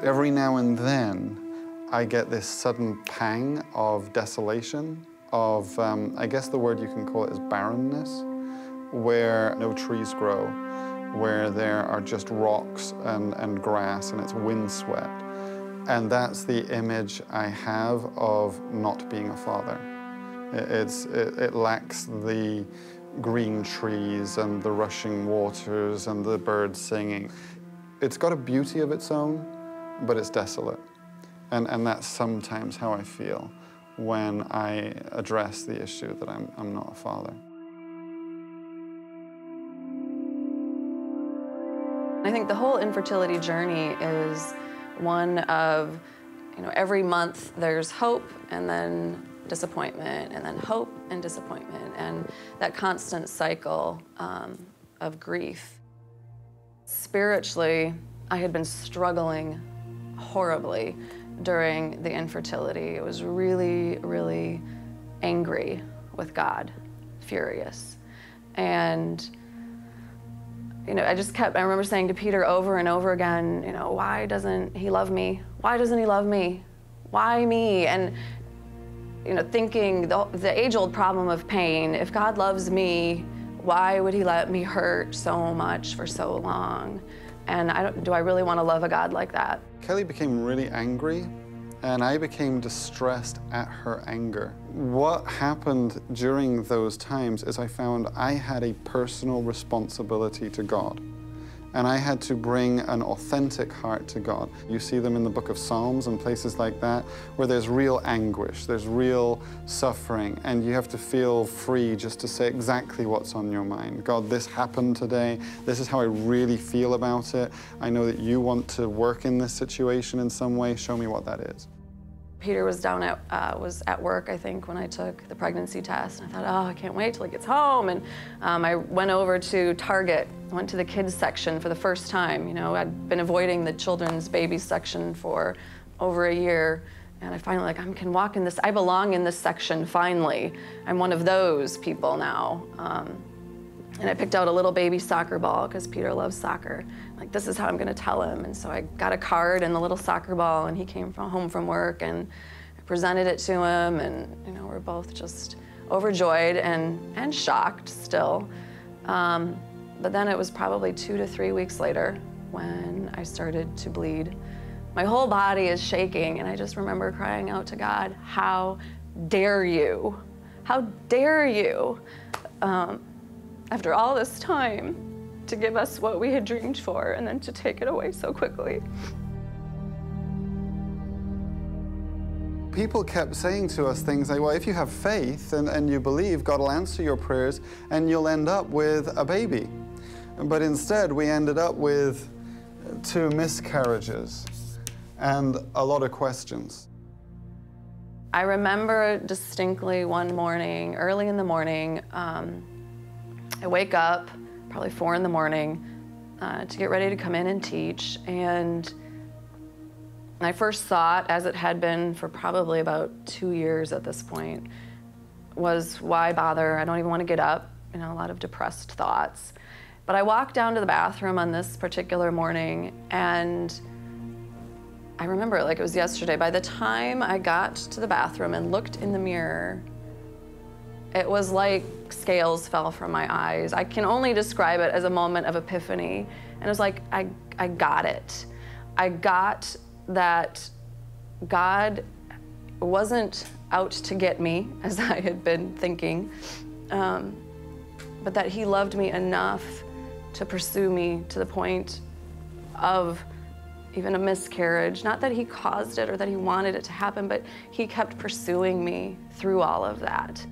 Every now and then, I get this sudden pang of desolation, of, I guess the word you can call it is barrenness, where no trees grow, where there are just rocks and grass, and it's windswept. And that's the image I have of not being a father. It lacks the green trees and the rushing waters and the birds singing. It's got a beauty of its own, but it's desolate. And that's sometimes how I feel when I address the issue that I'm not a father. I think the whole infertility journey is one of, every month there's hope and then disappointment and then hope and disappointment and that constant cycle of grief. Spiritually, I had been struggling horribly during the infertility. It was really, really angry with God, furious. And I remember saying to Peter over and over again, why doesn't he love me? Why doesn't he love me? Why me? And, thinking the age-old problem of pain, if God loves me, why would he let me hurt so much for so long? And do I really want to love a God like that? Kelly became really angry, and I became distressed at her anger. What happened during those times is I found I had a personal responsibility to God, and I had to bring an authentic heart to God. You see them in the book of Psalms and places like that, where there's real anguish, there's real suffering, and you have to feel free just to say exactly what's on your mind. God, this happened today. This is how I really feel about it. I know that you want to work in this situation in some way. Show me what that is. Peter was was at work, I think, when I took the pregnancy test. And I thought, oh, I can't wait till he gets home. And I went over to Target, went to the kids section for the first time. I'd been avoiding the children's baby section for over a year. And I finally, I can walk in this, I belong in this section, finally. I'm one of those people now. And I picked out a little baby soccer ball because Peter loves soccer. This is how I'm going to tell him. And so I got a card and the little soccer ball, and he came home from work, and I presented it to him, and we're both just overjoyed and shocked still. But then it was probably 2 to 3 weeks later when I started to bleed. My whole body is shaking, and I just remember crying out to God, how dare you? How dare you? After all this time, to give us what we had dreamed for and then to take it away so quickly. People kept saying to us things like, well, if you have faith and you believe, God will answer your prayers and you'll end up with a baby. But instead, we ended up with 2 miscarriages and a lot of questions. I remember distinctly one morning, early in the morning, I wake up, probably 4 in the morning, to get ready to come in and teach. And my first thought, as it had been for probably about 2 years at this point, was, why bother? I don't even want to get up. A lot of depressed thoughts. But I walked down to the bathroom on this particular morning, and I remember it like it was yesterday. By the time I got to the bathroom and looked in the mirror, it was like scales fell from my eyes. I can only describe it as a moment of epiphany. And it was like, I got it. I got that God wasn't out to get me, as I had been thinking, but that he loved me enough to pursue me to the point of even a miscarriage. Not that he caused it or that he wanted it to happen, but he kept pursuing me through all of that.